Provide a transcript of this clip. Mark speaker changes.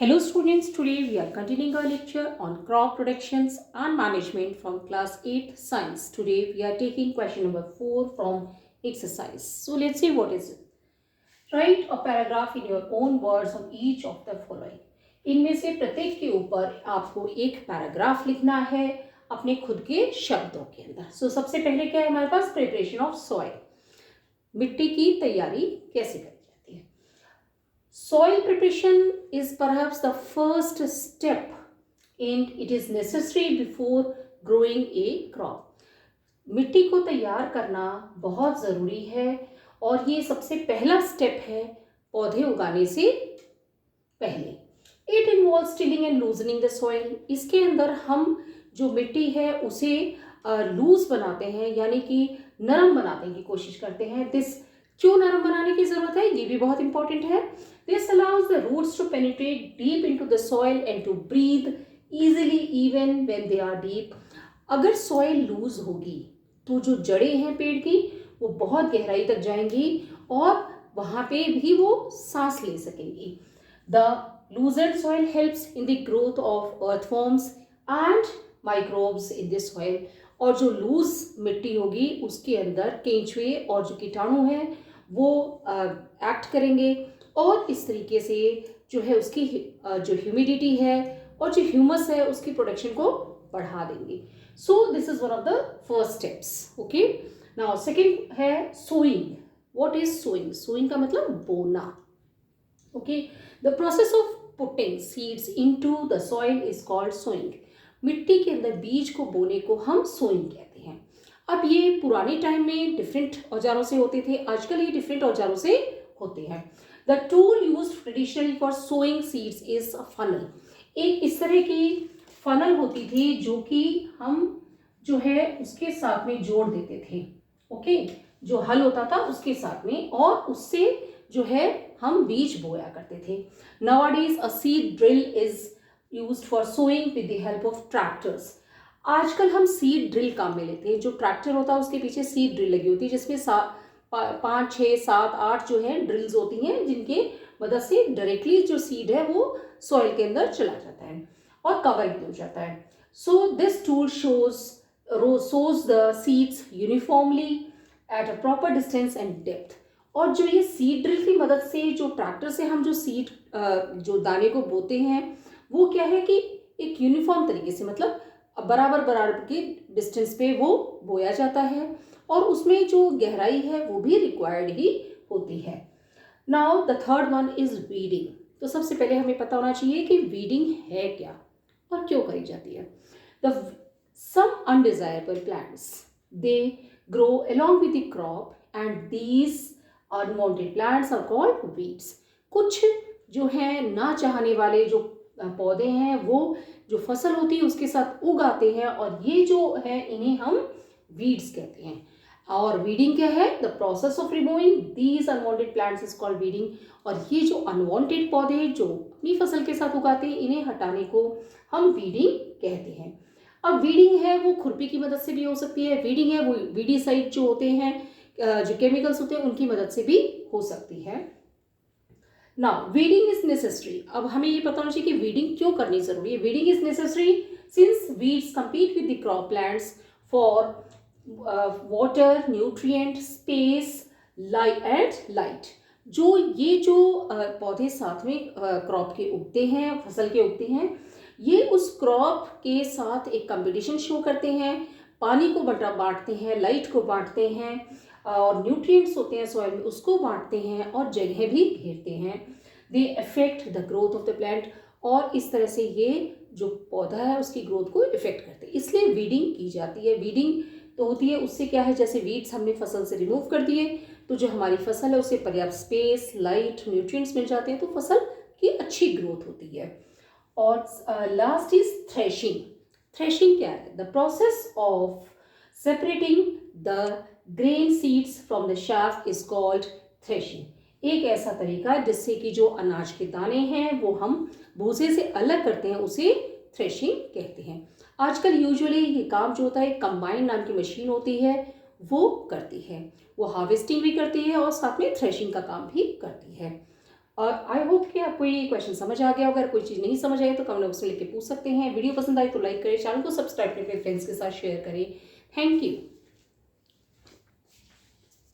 Speaker 1: Hello students, today we are continuing our lecture on crop productions and management from class 8 science. Today we are taking question number 4 from exercise. So let's see what is it. Write a paragraph in your own words on each of the following. इनमें से प्रत्येक के ऊपर आपको एक paragraph लिखना है अपने खुद के शब्दों के अंदर. So सबसे पहले क्या है हमारे पास प्रिपरेशन ऑफ सॉइल. मिट्टी की तैयारी कैसे करें. Soil preparation is perhaps the first step and it is necessary before growing a crop. मिट्टी को तैयार करना बहुत ज़रूरी है और ये सबसे पहला स्टेप है पौधे उगाने से पहले. It involves tilling and loosening the soil. इसके अंदर हम जो मिट्टी है उसे लूज बनाते हैं यानी कि नरम बनाने की कोशिश करते हैं. क्यों नरम बनाने की ज़रूरत है ये भी बहुत इंपॉर्टेंट है. This allows the roots to penetrate deep into the soil and to breathe easily even when they are deep. अगर soil loose होगी तो जो जड़ें हैं पेड़ की वो बहुत गहराई तक जाएंगी और वहाँ पे भी वो सांस ले सकेंगी. The loosened soil helps in the growth of earthworms and microbes in the soil. और जो लूज मिट्टी होगी उसके अंदर केंचुए और जो कीटाणु हैं वो एक्ट करेंगे और इस तरीके से जो है उसकी जो ह्यूमिडिटी है और जो ह्यूमस है उसकी प्रोडक्शन को बढ़ा देंगे. So this is one of the first steps. Okay, now second है sowing. What is sowing. Sowing का मतलब बोना. Okay, the process of putting seeds into the soil is called sowing. मिट्टी के अंदर बीज को बोने को हम सोइंग कहते हैं. अब ये पुराने टाइम में डिफरेंट औजारों से होते थे, आजकल ये डिफरेंट औजारों से होते हैं. The tool used traditionally for sowing seeds is a funnel. एक इस तरह की फनल होती थी जो कि हम जो है उसके साथ में जोड़ देते थे. ओके, जो हल होता था उसके साथ में और उससे जो है हम बीज बोया करते थे. Nowadays a seed drill is used for sowing with the help of tractors. आजकल हम सीड ड्रिल काम में लेते हैं. जो ट्रैक्टर होता है उसके पीछे सीड ड्रिल लगी होती है जिसमें 5, 6, 7, 8 जो है ड्रिल्स होती हैं जिनके मदद से डायरेक्टली जो सीड है वो सॉइल के अंदर चला जाता है और कवर भी हो जाता है. So this tool shows the seeds uniformly at a proper distance and depth. और जो ये सीड ड्रिल की मदद से जो ट्रैक्टर से हम जो सीड जो दाने को बोते हैं वो क्या है कि एक यूनिफॉर्म तरीके से मतलब बराबर के डिस्टेंस पे वो बोया जाता है और उसमें जो गहराई है वो भी रिक्वायर्ड ही होती है. Now the third one is weeding. तो सबसे पहले हमें पता होना चाहिए कि वीडिंग है क्या और क्यों करी जाती है. The some undesirable plants they grow along with the crop and these unwanted plants are called weeds. कुछ जो है ना चाहने वाले जो पौधे हैं वो जो फसल होती है उसके साथ उग आते हैं और ये जो है इन्हें हम वीड्स कहते हैं. और वीडिंग क्या है. The process of removing these unwanted plants is called weeding. और ये जो अनवांटेड पौधे जो अपनी फसल के साथ उगाते हैं इन्हें हटाने को हम वीडिंग कहते हैं. अब वीडिंग है वो खुरपी की मदद से भी हो सकती है. वीडिंग है वो वीडीसाइड जो होते हैं जो केमिकल्स होते हैं उनकी मदद से भी हो सकती है. Now weeding is necessary. अब हमें ये पता होना चाहिए कि वीडिंग क्यों करनी जरूरी है. Weeding is necessary since weeds compete with the crop plants for water, nutrient, space, light and light. जो ये जो पौधे साथ में क्रॉप के उगते हैं फसल के उगते हैं ये उस क्रॉप के साथ एक कंपटीशन शो करते हैं. पानी को बांटते हैं, लाइट को बांटते हैं और न्यूट्रिएंट्स होते हैं सॉइल में उसको बांटते हैं और जगह भी घेरते हैं. They affect the growth of the plant. और इस तरह से ये जो पौधा है उसकी ग्रोथ को इफेक्ट करते हैं. इसलिए वीडिंग की जाती है. वीडिंग तो होती है उससे क्या है जैसे वीड्स हमने फसल से रिमूव कर दिए तो जो हमारी फसल है उसे पर्याप्त स्पेस, लाइट, न्यूट्रिएंट्स मिल जाते हैं तो फसल की अच्छी ग्रोथ होती है. और लास्ट इज थ्रेशिंग. थ्रेशिंग क्या है. The process of separating the grain seeds from the chaff is called threshing. एक ऐसा तरीका है जिससे कि जो अनाज के दाने हैं वो हम भूसे से अलग करते हैं उसे थ्रेशिंग कहते हैं. आजकल यूजुअली ये काम जो होता है कंबाइन नाम की मशीन होती है वो करती है. वो हार्वेस्टिंग भी करती है और साथ में थ्रेशिंग का काम भी करती है. और आई होप कि आपको ये क्वेश्चन समझ आ गया। अगर कोई चीज़ नहीं समझ आई तो कमेंट बॉक्स में लिख के पूछ सकते हैं। वीडियो पसंद आई तो लाइक करें, चैनल को सब्सक्राइब करके फ्रेंड्स के साथ शेयर करें। Thank you.